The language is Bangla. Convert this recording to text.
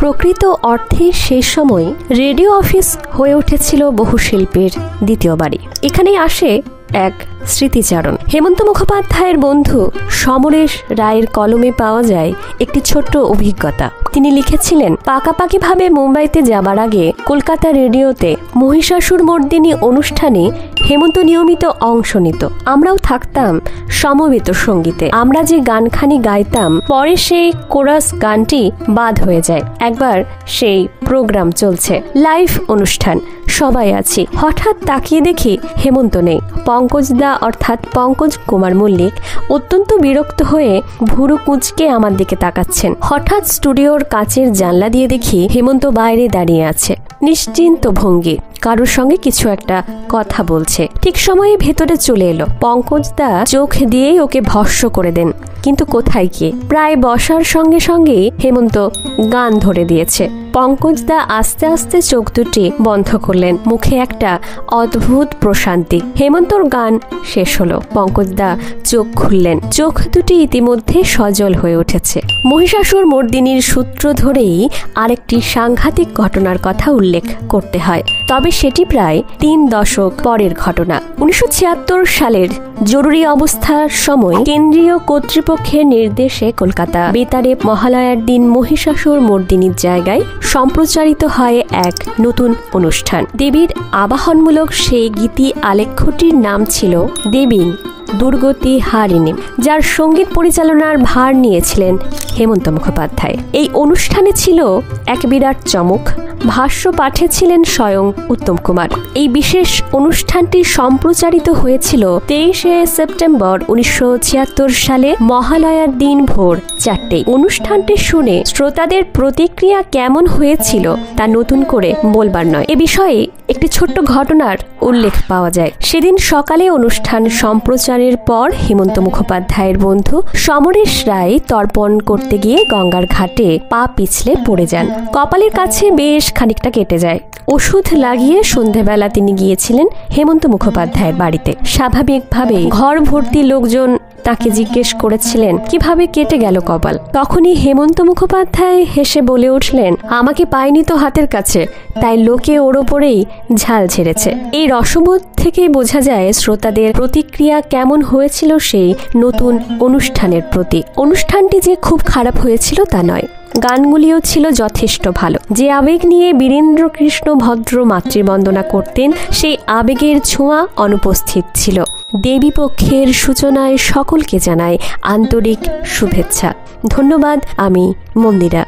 প্রকৃত অর্থে সেই সময় রেডিও অফিস হয়ে উঠেছিল বহু শিল্পীর দ্বিতীয় বাড়ি। এখানেই আসে এক স্মৃতিচারণ। হেমন্ত মুখোপাধ্যায়ের বন্ধু সমরেশ রায়ের কলমে পাওয়া যায় একটি ছোট্ট অভিজ্ঞতা। তিনি লিখেছিলেন, পাকাপাকিভাবে মুম্বাইতে যাবার আগে কলকাতা রেডিওতে মহিষাসুর মর্দিনী অনুষ্ঠানে হেমন্ত নিয়মিত অংশ নিত। আমরাও থাকতাম সমবেত সঙ্গীতে। আমরা যে গানখানি গাইতাম, পরে সেই কোরাস গানটি বাদ হয়ে যায়। একবার সেই প্রোগ্রাম চলছে, লাইভ অনুষ্ঠান, সবাই আছি। হঠাৎ তাকিয়ে দেখি হেমন্ত নেই। পঙ্কজদা অর্থাৎ পঙ্কজ কুমার মল্লিক অত্যন্ত বিরক্ত হয়ে ভুরু কুঁচকে আমার দিকে তাকাচ্ছেন। হঠাৎ স্টুডিওর কাচের জানলা দিয়ে দেখি হেমন্ত বাইরে দাঁড়িয়ে আছে, নিশ্চিন্ত ভঙ্গি, কারোর সঙ্গে কিছু একটা কথা বলছে। ঠিক সময়ে ভেতরে চলে এলো। পঙ্কজদা চোখ দিয়েই ওকে ভস্ম করে দেন, কিন্তু কোথায় গিয়ে প্রায় বসার সঙ্গে সঙ্গে হেমন্ত গান ধরে দিয়েছে। পঙ্কজদা আস্তে আস্তে চোখ দুটি বন্ধ করলেন, মুখে একটা অদ্ভুত প্রশান্তি। হেমন্তর গান শেষ হলো, পঙ্কজদা চোখ খুললেন। চোখ দুটি ইতিমধ্যে সজল হয়ে উঠেছে। মহিষাসুর মর্দিনীর সূত্র ধরেই আরেকটি সাংঘাতিক ঘটনার কথা উল্লেখ করতে হয়, তবে সেটি প্রায় 3 দশক পরের ঘটনা। 1976 সালের জরুরি অবস্থার সময় কেন্দ্রীয় কর্তৃপক্ষের নির্দেশে কলকাতা বেতারে মহালয়ার দিন মহিষাসুর মর্দিনীর জায়গায় সম্প্রচারিত হয় এক নতুন অনুষ্ঠান। দেবীর আবাহনমূলক সেই গীতি আলেখ্যটির নাম ছিল দেবী দুর্গতি হারিণী, যার সঙ্গীত পরিচালনার ভার নিয়েছিলেন হেমন্ত মুখোপাধ্যায়। এই অনুষ্ঠানে ছিল এক বিরাট চমক। ভাষ্য পাঠে ছিলেন স্বয়ং উত্তম কুমার। এই বিশেষ অনুষ্ঠানটি সম্প্রচারিত হয়েছিল 23শে সেপ্টেম্বর 1976 সালে মহালয়ার দিন ভোর 4টায়। অনুষ্ঠানটি শুনে শ্রোতাদের প্রতিক্রিয়া কেমন হয়েছিল তা নতুন করে বলবার নয়। এ বিষয়ে একটি ছোট্ট ঘটনার উল্লেখ পাওয়া যায়। সেদিন সকালে অনুষ্ঠান সম্প্রচারের পর হেমন্ত মুখোপাধ্যায়ের বন্ধু সমরেশ রায় তর্পণ করতে গিয়ে গঙ্গার ঘাটে পা পিছলে পড়ে যান। কপালের কাছে বেশ খানিকটা কেটে যায়। ওষুধ লাগিয়ে সন্ধেবেলা তিনি গিয়েছিলেন হেমন্ত মুখোপাধ্যায়ের বাড়িতে। স্বাভাবিকভাবে ঘর ভর্তি লোকজন তাকে জিজ্ঞেস করেছিলেন কিভাবে কেটে গেল কপাল। তখনই হেমন্ত মুখোপাধ্যায় হেসে বলে উঠলেন, আমাকে পায়নি তো হাতের কাছে, তাই লোকে ওর ওপরেই ঝাল ছেড়েছে। এই রসবোধ থেকেই বোঝা যায় শ্রোতাদের প্রতিক্রিয়া কেমন হয়েছিল সেই নতুন অনুষ্ঠানের প্রতি। অনুষ্ঠানটি যে খুব খারাপ হয়েছিল তা নয়, গানগুলিও ছিল যথেষ্ট ভালো। যে আবেগ নিয়ে বীরেন্দ্র কৃষ্ণ ভদ্র মাতৃবন্দনা করতেন, সেই আবেগের ছোঁয়া অনুপস্থিত ছিল। দেবী পক্ষের সূচনায় সকলকে জানাই আন্তরিক শুভেচ্ছা। ধন্যবাদ। আমি মন্দিরা।